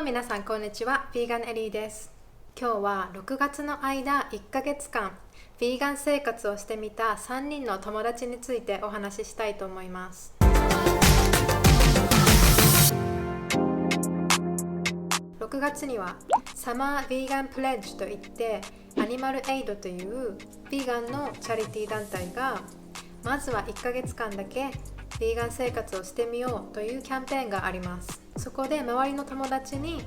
皆さんこんにちは。ヴィーガンエリーです。今日は6月の間1ヶ月間ヴィーガン生活をしてみた3人の友達についてお話ししたいと思います。6月にはサマーヴィーガンプレッジといってアニマルエイドというヴィーガンのチャリティー団体がまずは1ヶ月間だけヴィーガン生活をしてみようというキャンペーンがあります。そこで周りの友達に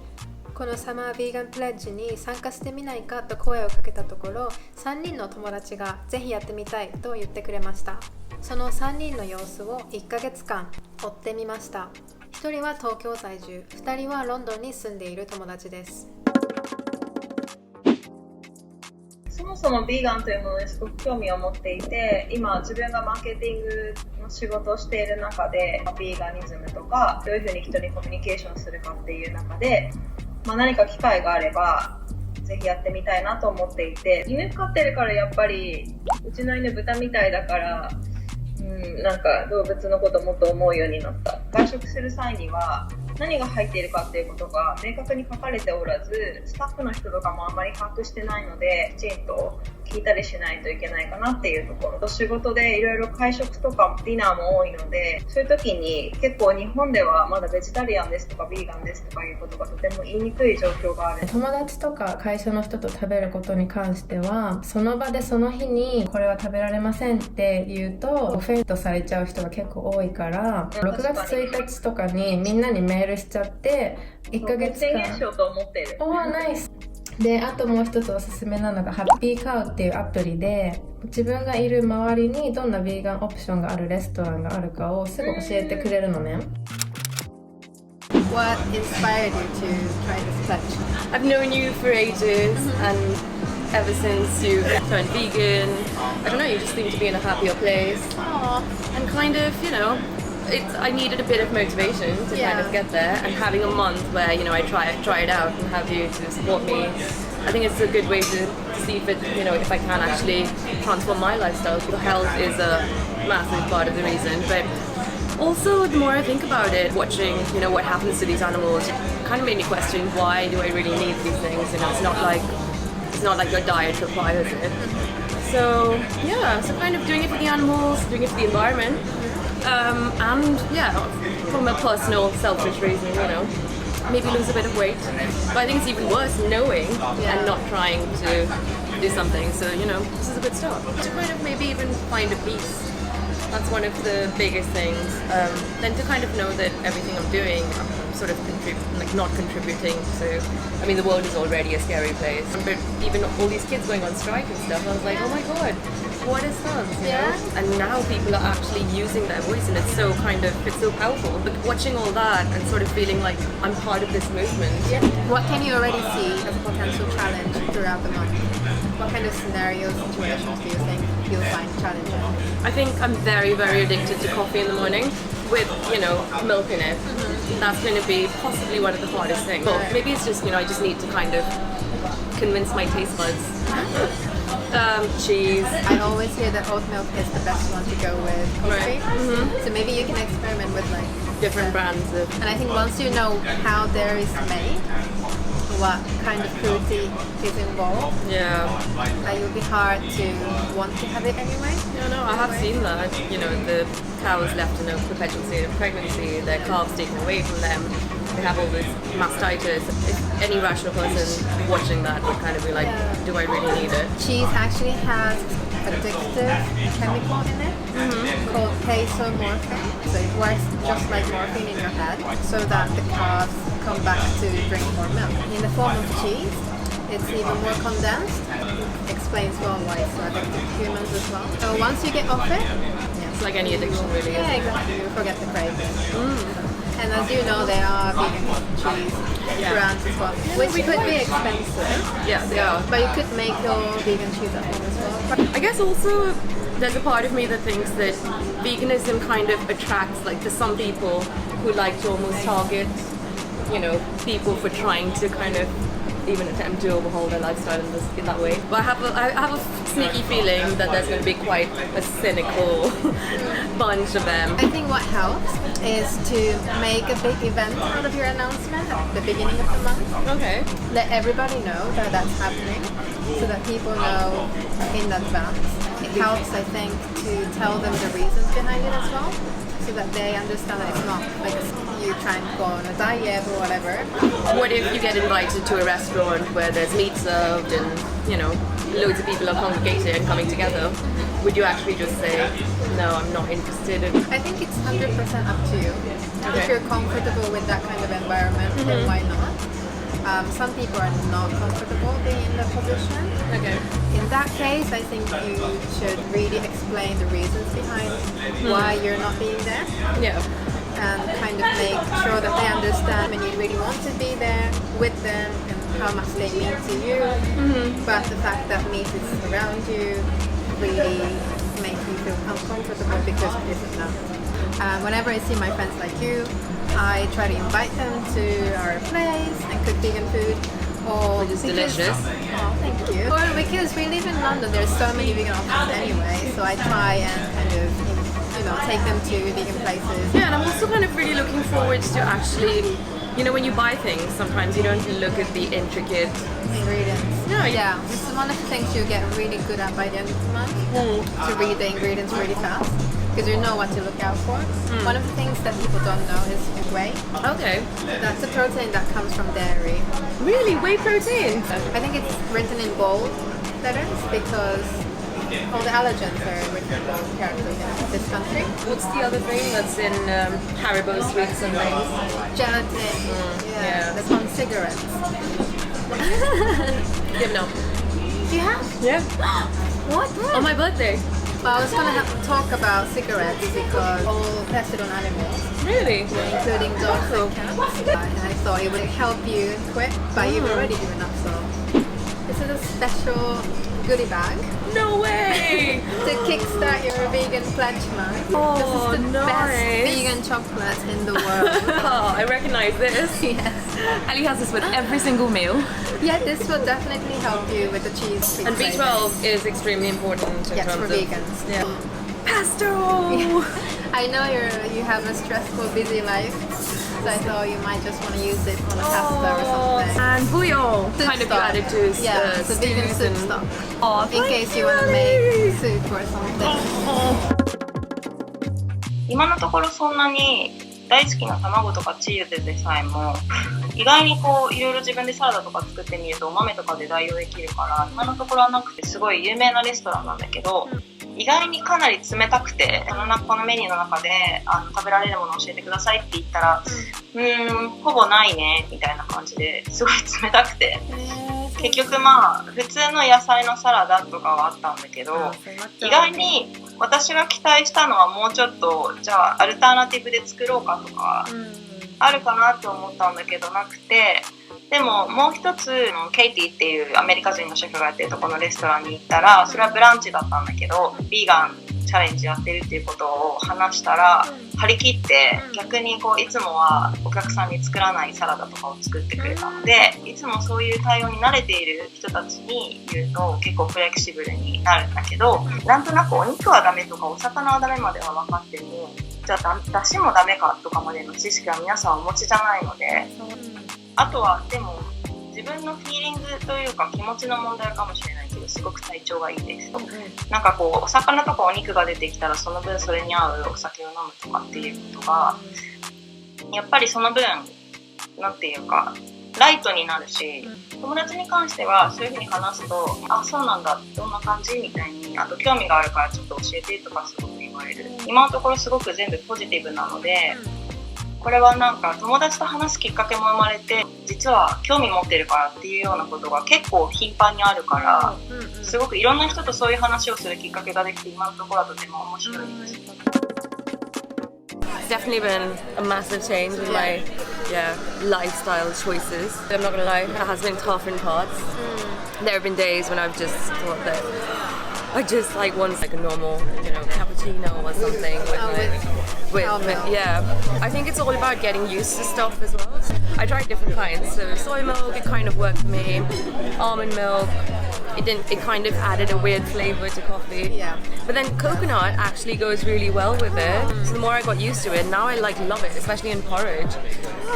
このサマーヴィーガンプレッジに参加してみないかと声をかけたところ、3人の友達がぜひやってみたいと言ってくれました。その3人の様子を1ヶ月間追ってみました。1人は東京在住、2人はロンドンに住んでいる友達です。そもそもビーガンというものにすごく興味を持っていて、今自分がマーケティングの仕事をしている中でビーガニズムとかどういうふうに人にコミュニケーションするかっていう中で、何か機会があればぜひやってみたいなと思っていて、犬飼ってるからやっぱりうちの犬豚みたいだからなんか動物のこともっと思うようになった。外食する際には何が入っているかっていうことが明確に書かれておらず、スタッフの人とかもあんまり把握してないので、きちんと聞いたりしないといけないかなっていうところと、仕事でいろいろ会食とかディナーも多いので、そういう時に結構日本ではまだベジタリアンですとかビーガンですとかいうことがとても言いにくい状況がある。友達とか会社の人と食べることに関しては、その場でその日にこれは食べられませんって言うとオフェンドされちゃう人が結構多いから、6月1日とかにみんなにメールしちゃって1ヶ月間宣言しようと思っている。ナイスで、あともう一つおすすめなのがハッピーカウっていうアプリで、自分がいる周りにどんなヴィーガンオプションがあるレストランがあるかをすぐ教えてくれるのね。What inspired you to try this pledge? I've known you for ages, and ever since you turned vegan, I don't know, you just seem to be in a happier place. Aww. And kind of, I needed a bit of motivation to kind of get there, and having a month where, I try it out and have you to support me, I think it's a good way to see if if I can actually transform my lifestyle. Health is a massive part of the reason, but also the more I think about it, watching, what happens to these animals, it kind of made me question, why do I really need these things? It's not like your diet requires it. So kind of doing it for the animals, doing it for the environment. And from a personal, selfish reason, maybe lose a bit of weight. But I think it's even worse knowing and not trying to do something. So, this is a good start. To kind of maybe even find a peace. That's one of the biggest things. Then to kind of know that everything I'm doing, I'm sort of not contributing to. I mean, the world is already a scary place. But even all these kids going on strike and stuff, I was like, oh my god. What is fun, you know? And now people are actually using their voice, and it's so powerful. But watching all that and sort of feeling like I'm part of this movement. What can you already see as a potential challenge throughout the month? What kind of scenarios, situations do you think you'll find challenging? I think I'm very, very addicted to coffee in the morning with, milk in it. That's going to be possibly one of the hardest things. But maybe it's just, I just need to kind of convince my taste buds. Cheese. I always hear that oat milk is the best one to go with coffee. Right. So maybe you can experiment with Different brands of. And I think once you know how dairy is made, what kind of cruelty is involved, it will be hard to want to have it anyway. No, I have seen that. The cows left in a perpetual state of pregnancy, their calves taken away from them. They have all this mastitis. If any rational person watching that would kind of be like, do I really need it? Cheese actually has addictive chemical in it called casomorphin. So it works just like morphine in your head, so that the calves come back to drink more milk. In the form of cheese, it's even more condensed. Explains why it's so addictive to humans as well. So once you get off it, it's like any addiction really. Yeah, exactly. You forget the craving. And as you know, there are vegan cheese brands as well, which could be expensive. Yeah, they are. But you could make your vegan cheese at home as well. I guess also there's a part of me that thinks that veganism kind of attracts to some people who like to almost target, people for trying to kind of even attempt to overhaul their lifestyle in that way. But I have a sneaky feeling that there's going to be quite a cynical bunch of them. I think what helps is to make a big event out of your announcement at the beginning of the month. Okay. Let everybody know that that's happening so that people know in advance. It helps, I think, to tell them the reasons behind it as well, so that they understand that it's not like you trying to go on a diet or whatever. What if you get invited to a restaurant where there's meat served and, you know, loads of people are congregating and coming together? Would you actually just say, no, I'm not interested in... I think it's 100% up to you. Okay. If you're comfortable with that kind of environment, then why not? Some people are not comfortable being in the position. Okay. In that case, I think you should really explain the reasons behind why you're not being there, Yeah. and kind of make sure that they understand when you really want to be there with them and how much they mean to you. But the fact that meat is around you really makes you feel uncomfortable because it isn't enough. Whenever I see my friends like you, I try to invite them to our place and cook vegan food. Or Which is delicious. Oh, thank you. Or because we live in London, there's so many vegan options anyway, so I try and kind of, you know, take them to vegan places. Yeah, and I'm also kind of really looking forward to actually, you know, when you buy things, sometimes you don't look at the intricate... Ingredients. Yeah. This is one of the things you get really good at by the end of the month, to read the ingredients really fast, because you know what to look out for. One of the things that people don't know is whey. Okay. That's a protein that comes from dairy. Really? Whey protein? I think it's written in bold letters because all the allergens are written in bold characters in this country. What's the other thing that's in Haribo sweets and things? Gelatin. yeah. That's on cigarettes. Yeah, no. Do you have? Yeah. What? On my birthday. Well, I was going to talk about cigarettes because all tested on animals, Really? including dogs and cats. And I thought it would help you quit, but you've already given up, so. This is a special goodie bag No way! to kickstart your vegan pledge month. Oh, this is the nice. best vegan chocolate in the world. Oh, I recognize this. Yes. Ali has this with every single meal. Yeah, this will definitely help you with the cheese. And B12 is extremely important in Yes, terms for of... vegans. Yeah. Pesto! I know you have a stressful, busy life, so I thought you might just want to use it on a pasta or something. And bouillon, Soup kind of stock. added to the vegan stews soup and... stock. Oh, In thank case you, you want to Ali. make soup or something. 今のところそんなに大好きな卵とかチーズでさえも意外にこういろいろ自分でサラダとか作ってみるとお豆とかで代用できるから今のところはなくてすごい有名なレストランなんだけど意外にかなり冷たくてこのメニューの中で食べられるものを教えてくださいって言ったらほぼないねみたいな感じですごい冷たくて結局まあ普通の野菜のサラダとかはあったんだけど意外に私が期待したのはもうちょっとじゃあアルタナティブで作ろうかとかあるかなと思ったんだけどなくてでももう一つケイティっていうアメリカ人のシェフがやってるところのレストランに行ったらそれはブランチだったんだけどビーガンチャレンジやってるっていうことを話したら張り切って逆にこういつもはお客さんに作らないサラダとかを作ってくれたのでいつもそういう対応に慣れている人たちに言うと結構フレキシブルになるんだけどなんとなくお肉はダメとかお魚はダメまでは分かってもじゃあだしもダメかとかまでの知識は皆さんお持ちじゃないのであとはでも自分のフィーリングというか気持ちの問題かもしれないけどすごく体調がいいですとなんかこうお魚とかお肉が出てきたらその分それに合うお酒を飲むとかっていうことがやっぱりその分なんていうかライトになるし友達に関してはそういう風に話すとあそうなんだどんな感じみたいにあと興味があるからちょっと教えてとかすごく言われる今のところすごく全部ポジティブなのでこれはなんか友達と話すきっかけも生まれて実は興味持ってるからっていうようなことが結構頻繁にあるからすごくいろんな人とそういう話をするきっかけができて今のところはとても面白いです。It's definitely been a massive change in my lifestyle choices. I'm not gonna lie, it has been tough in parts. There have been days when I've just thought that I just like want like a normal, you know, cappuccino or something with milk. yeah. I think it's all about getting used to stuff as well. I tried different kinds. So soy milk, it kind of worked for me. Almond milk, it didn't. It kind of added a weird flavor to coffee. Yeah. But then coconut actually goes really well with it. So the more I got used to it, now I like love it, especially in porridge.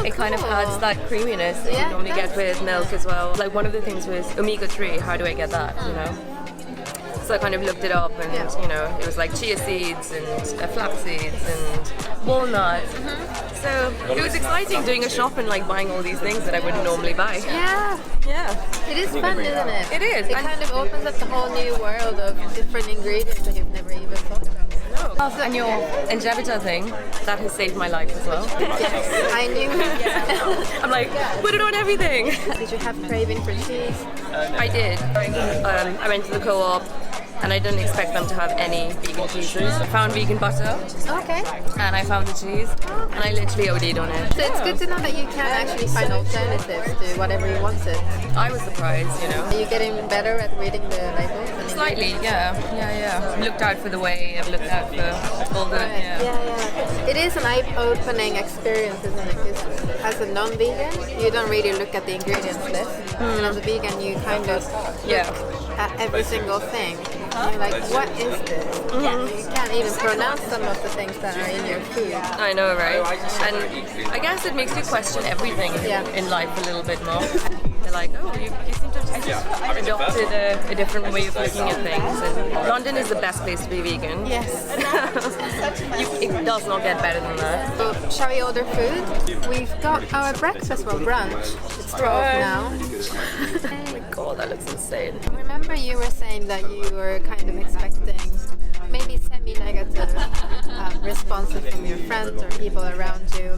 It kind of cool. adds that creaminess that you normally get with milk as well. Like one of the things was omega-3. How do I get that? You know. So I kind of looked it up, and you know, it was like chia seeds and flax seeds and walnuts. So it was exciting doing a shop and like buying all these things that I wouldn't normally buy. Yeah. Yeah. It is fun, isn't it? It is. It kind of opens up the whole new world of different ingredients that you've never even thought about. No. And your Injevita thing, that has saved my life as well. Yes, I knew it. I'm like, put it on everything. Did you have craving for cheese? I did. I went to the co-op and I didn't expect them to have any vegan cheeses. I found vegan butter Okay. and I found the cheese and I literally OD'd on it. So it's good to know that you can actually find alternatives to whatever you wanted. I was surprised, you know. Are you getting better at reading the labels? and Slightly, yeah. I've looked out for the whey, I've looked out for all the, Yeah. It is an eye-opening experience, isn't it? 'Cause as a non-vegan, you don't really look at the ingredients list. And as a vegan, you kind of look at every single thing. And you're like, what is this? You can't even pronounce some of the things that are in your food. I know, right? And I guess it makes you question everything in life a little bit more. They're like, oh, you seem to have just adopted a different way of looking at things. And London is the best place to be vegan. Yes. It does not get better than that. So, shall we order food? We've got our breakfast, well, brunch. It's 12 now. Oh my god, that looks insane. Remember you were saying that you were kind of expecting maybe semi-negative responses from your friends or people around you.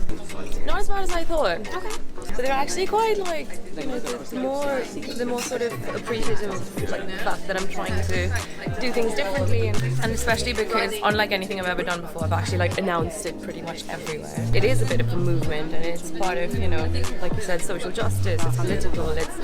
Not as bad as I thought. Okay. But they're actually quite like, you know, the more sort of appreciative of like the fact that I'm trying to do things differently, and especially because unlike anything I've ever done before, I've actually like announced it pretty much everywhere. It is a bit of a movement, and it's part of, you know, like you said, social justice, it's political, it's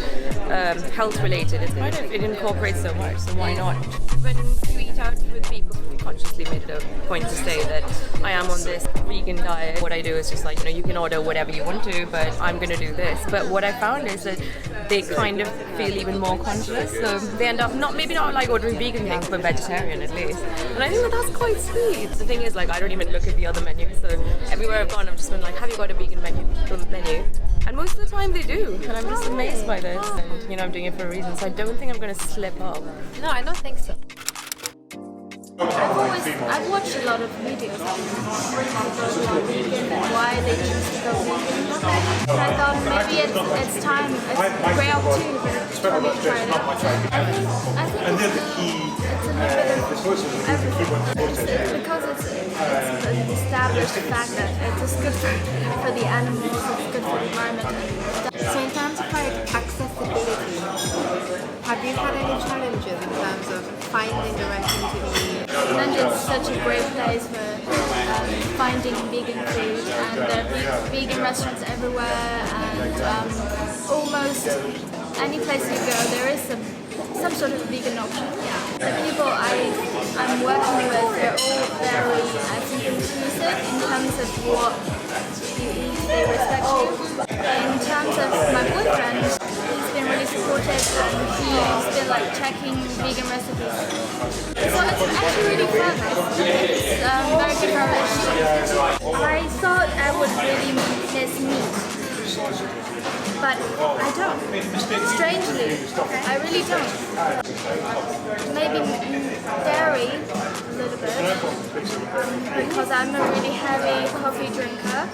health related. It's kind of, it incorporates so much. So why not? When you eat out with people, consciously made it a point to say that I am on this vegan diet. What I do is just like, you know, you can order whatever you want to, but I'm going to do this. But what I found is that they kind of feel even more conscious, so they end up maybe not like ordering vegan things, but vegetarian at least. And I think that that's quite sweet. The thing is, like, I don't even look at the other menus, so everywhere I've gone, I've just been like, have you got a vegan menu? And most of the time they do, and I'm just amazed by this. And you know, I'm doing it for a reason, so I don't think I'm going to slip up. No, I don't think so. I've watched a lot of videos on people who are vegan and why they choose to go vegan. And I thought maybe it's time, it's a great opportunity for me to try it out. I think it's a little bit of everything. Because it's an established fact that it's good for the animals, it's good for the environment. So in terms of like accessibility, have you had any challenges in terms of finding the right thing to eat? London's such a great place for finding vegan food, and there are vegan restaurants everywhere, and almost any place you go there is some sort of vegan option. The people I'm working with, they're all very, I think, inclusive in terms of what you eat. They respect you. In terms of my boyfriend, he's been really supportive, and he's been like checking vegan recipes. So it's actually really fun. It's very good for our relationship. I thought I would really miss meat, but I don't. Strangely, I really don't. Maybe dairy a little bit, because I'm a really heavy coffee drinker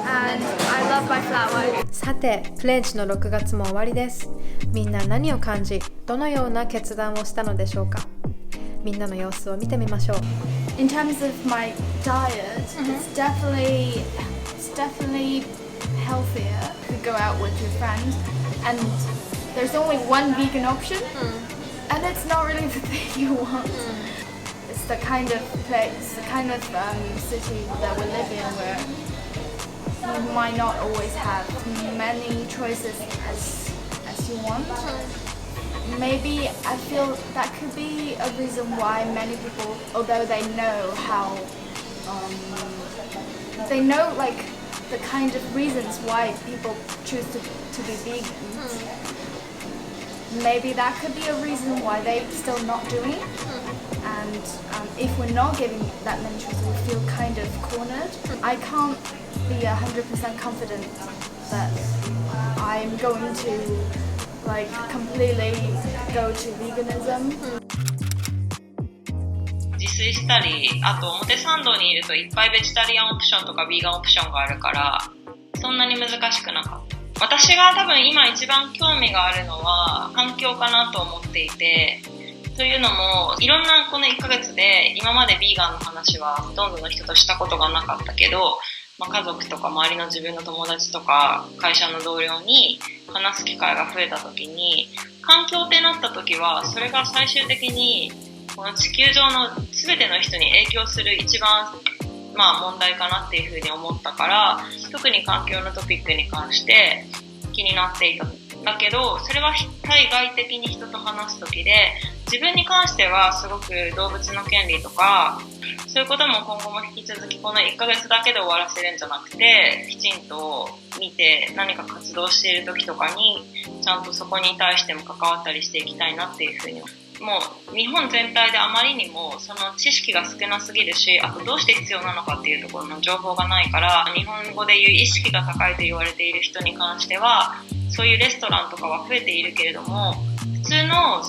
and I love my flat white. さて、プレッジの6月も終わりです。みんな何を感じ、どのような決断をしたのでしょうか。みんなの様子を見てみましょう。In terms of my diet, it's definitely healthier to go out with your friends, and there's only one vegan option, and it's not really the thing you want. It's the kind of place, the kind of city that we live in where you might not always have many choices as you want. Maybe I feel that could be a reason why many people, although they know how, they know like the kind of reasons why people choose to be vegan. Maybe that could be a reason why they're still not doing it. And if we're not giving that many choices, we feel kind of cornered. I can't be 100% confident that I'm going to like completely go to veganism. 自炊したり、あと表参道にいるといっぱいベジタリアンオプションとかビーガンオプションがあるから、そんなに難しくなかった。私が多分今一番興味があるのは環境かなと思っていて、というのもいろんなこの1ヶ月で今までビーガンの話はほとんどの人としたことがなかったけど、家族とか周りの自分の友達とか会社の同僚に話す機会が増えた時に、環境ってなった時はそれが最終的にこの地球上の全ての人に影響する一番問題かなっていうふうに思ったから、特に環境のトピックに関して気になっていたんだけど、それは対外的に人と話す時で、自分に関してはすごく動物の権利とかそういうことも今後も引き続きこの1ヶ月だけで終わらせるんじゃなくて、きちんと見て何か活動している時とかにちゃんとそこに対しても関わったりしていきたいなっていうふうに。もう日本全体であまりにもその知識が少なすぎるし、あとどうして必要なのかっていうところの情報がないから、日本語でいう意識が高いと言われている人に関してはそういうレストランとかは増えているけれども、普通の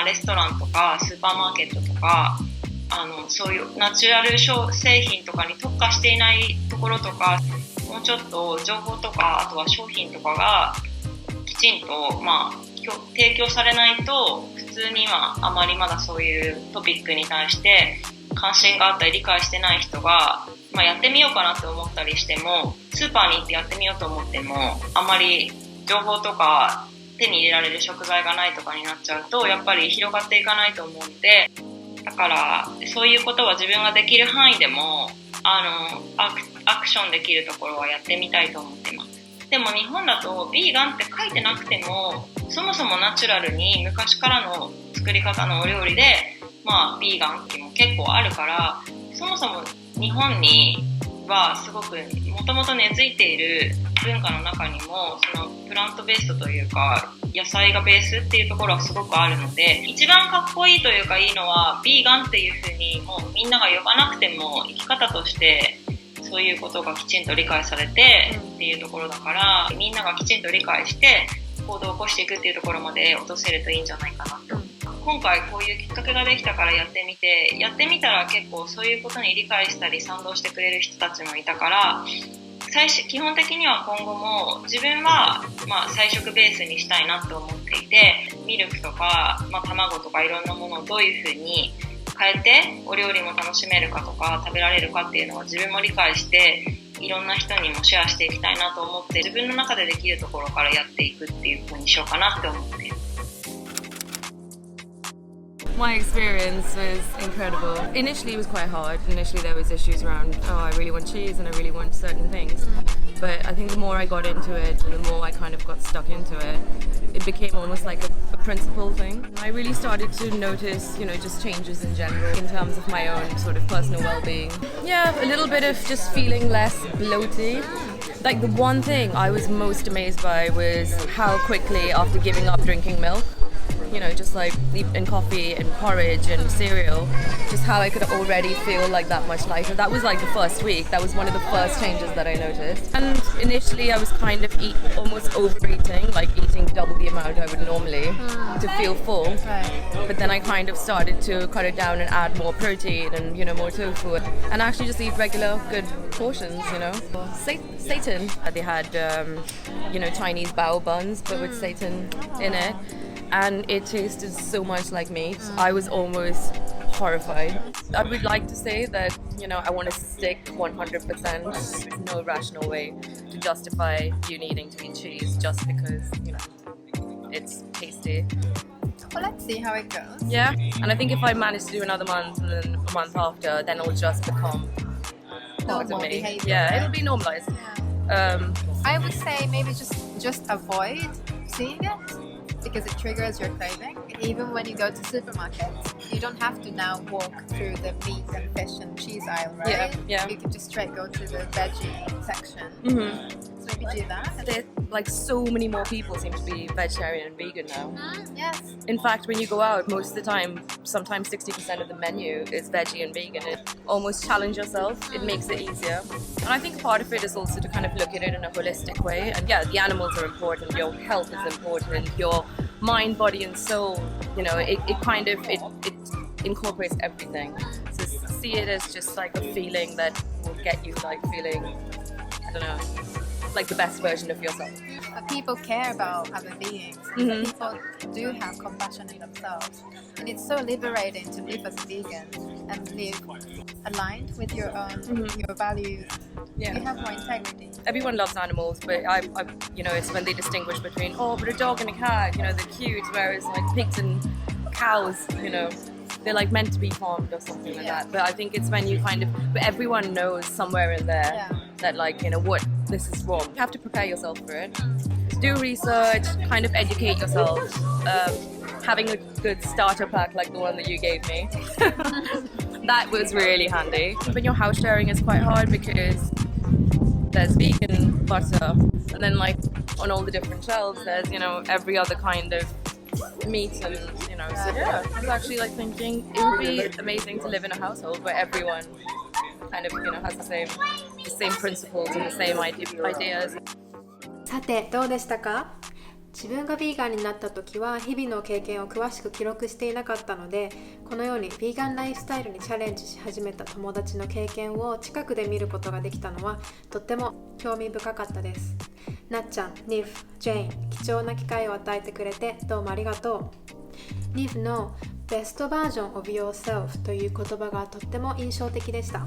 レストランとかスーパーマーケットとかそういうナチュラル製品とかに特化していないところとか、もうちょっと情報とかあとは商品とかがきちんと提供されないと、普通にはあまりまだそういうトピックに対して関心があったり理解してない人が、やってみようかなって思ったりしても、スーパーに行ってやってみようと思ってもあまり情報とか手に入れられる食材がないとかになっちゃうと、やっぱり広がっていかないと思うので、だからそういうことは自分ができる範囲でもアクションできるところはやってみたいと思ってます。でも日本だとビーガンって書いてなくても、そもそもナチュラルに昔からの作り方のお料理でビーガンっていうのも結構あるから、そもそも日本にはすごくもともと根付いている文化の中にもそのプラントベースというか野菜がベースっていうところはすごくあるので、一番かっこいいというかいいのはビーガンっていう風にもうみんなが呼ばなくても生き方としてそういうことがきちんと理解されてっていうところだから、みんながきちんと理解して行動を起こしていくっていうところまで落とせるといいんじゃないかなと。今回こういうきっかけができたからやってみたら結構そういうことに理解したり賛同してくれる人たちもいたから、基本的には今後も自分は菜食ベースにしたいなと思っていて、ミルクとか、卵とかいろんなものをどういうふうに変えてお料理も楽しめるかとか食べられるかっていうのは自分も理解していろんな人にもシェアしていきたいなと思って、自分の中でできるところからやっていくっていう風にしようかなって思っている。My experience was incredible. Initially it was quite hard. Initially there was issues around, I really want cheese and I really want certain things. But I think the more I got into it and the more I kind of got stuck into it, it became almost like a principle thing. I really started to notice, just changes in general in terms of my own sort of personal well-being. Yeah, a little bit of just feeling less bloaty. Like the one thing I was most amazed by was how quickly after giving up drinking milk, just like in coffee and porridge and cereal, just how I could already feel like that much lighter. That was like the first week. That was one of the first changes that I noticed. And initially I was kind of almost overeating, like eating double the amount I would normally to feel full. But then I kind of started to cut it down and add more protein and, more tofu. And actually just eat regular good portions, Satan. They had, Chinese bao buns, but with Satan in it. And it tasted so much like meat. I was almost horrified. I would like to say that, I want to stick 100%. There's no rational way to justify you needing to eat cheese just because, it's tasty. Well, let's see how it goes. Yeah, and I think if I manage to do another month and then a month after, then it'll just become part of me. Behavior. Yeah, it'll be normalized. I would say maybe just avoid seeing it. because it triggers your craving. Even when you go to supermarkets, you don't have to now walk through the meat and fish and cheese aisle, right? Yeah. You can just straight go to the veggie section. So maybe do that. There, like so many more people seem to be vegetarian and vegan now. Yes. In fact, when you go out, most of the time, sometimes 60% of the menu is veggie and vegan. It almost challenge yourself. It makes it easier. And I think part of it is also to kind of look at it in a holistic way. And yeah, the animals are important. Your health is important. Your mind, body, and soul. You know, it incorporates everything. So see it as just like a feeling that will get you like feeling, I don't know, like the best version of yourself. But people care about other beings. People do have compassion in themselves. And it's so liberating to live as a vegan and live aligned with your own your values. Yeah. You have more integrity. Everyone loves animals, but I you know, it's when they distinguish between, oh, but a dog and a cat, you know, they're cute, whereas like pigs and cows, you know, they're like meant to be farmed or something like that. But I think it's when you kind of, but everyone knows somewhere in there that like, you know, what, this is wrong. You have to prepare yourself for it. Do research, kind of educate yourself. Having a good starter pack like the one that you gave me. That was really handy. When you're house sharing, it's quite hard because there's vegan butter, and then like on all the different shelves there's, you know, every other kind of meat, and you know, so yeah, I was actually like thinking it would be amazing to live in a household where everyone kind of, you know, has the same principles and the same ideas. さてどうでしたか？自分がヴィーガンになった時は日々の経験を詳しく記録していなかったので、このようにヴィーガンライフスタイルにチャレンジし始めた友達の経験を近くで見ることができたのはとっても興味深かったです。なっちゃん、ニフ、ジェーン、貴重な機会を与えてくれてどうもありがとう。ニフの Best Version of Yourself という言葉がとっても印象的でした。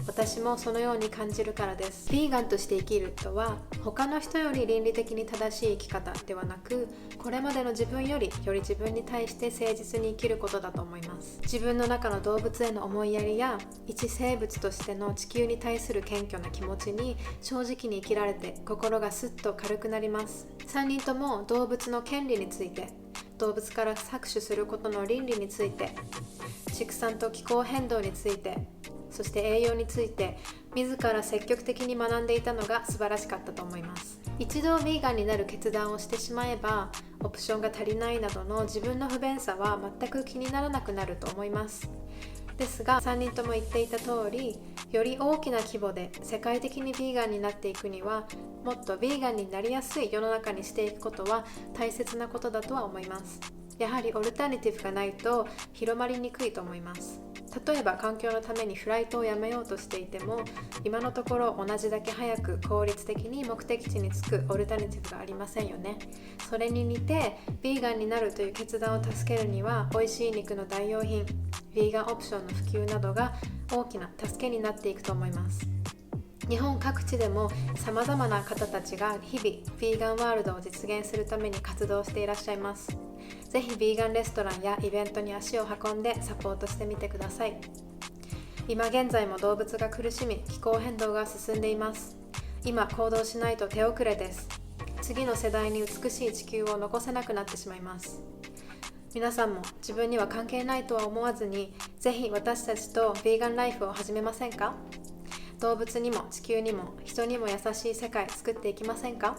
私もそのように感じるからです。ヴィーガンとして生きるとは他の人より倫理的に正しい生き方ではなく、これまでの自分より自分に対して誠実に生きることだと思います。自分の中の動物への思いやりや一生物としての地球に対する謙虚な気持ちに正直に生きられて心がすっと軽くなります。3人とも動物の権利について、動物から搾取することの倫理について、畜産と気候変動について、そして栄養について自ら積極的に学んでいたのが素晴らしかったと思います。一度ヴィーガンになる決断をしてしまえば、オプションが足りないなどの自分の不便さは全く気にならなくなると思います。ですが3人とも言っていた通り、より大きな規模で世界的にヴィーガンになっていくには、もっとヴィーガンになりやすい世の中にしていくことは大切なことだとは思います。やはりオルタナティブがないと広まりにくいと思います。例えば環境のためにフライトをやめようとしていても、今のところ同じだけ早く効率的に目的地に着くオルタナティブがありませんよね。それに似てヴィーガンになるという決断を助けるには、美味しい肉の代用品、ヴィーガンオプションの普及などが大きな助けになっていくと思います。日本各地でもさまざまな方たちが日々ヴィーガンワールドを実現するために活動していらっしゃいます。ぜひヴィーガンレストランやイベントに足を運んでサポートしてみてください。今現在も動物が苦しみ、気候変動が進んでいます。今行動しないと手遅れです。次の世代に美しい地球を残せなくなってしまいます。皆さんも自分には関係ないとは思わずに、ぜひ私たちとヴィーガンライフを始めませんか？動物にも地球にも人にも優しい世界作っていきませんか？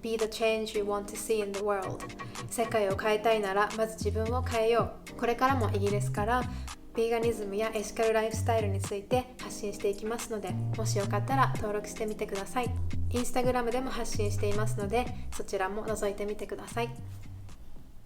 Be the change you want to see in the world。 世界を変えたいならまず自分を変えよう。これからもイギリスからヴィーガニズムやエシカルライフスタイルについて発信していきますので、もしよかったら登録してみてください。インスタグラムでも発信していますので、そちらも覗いてみてください。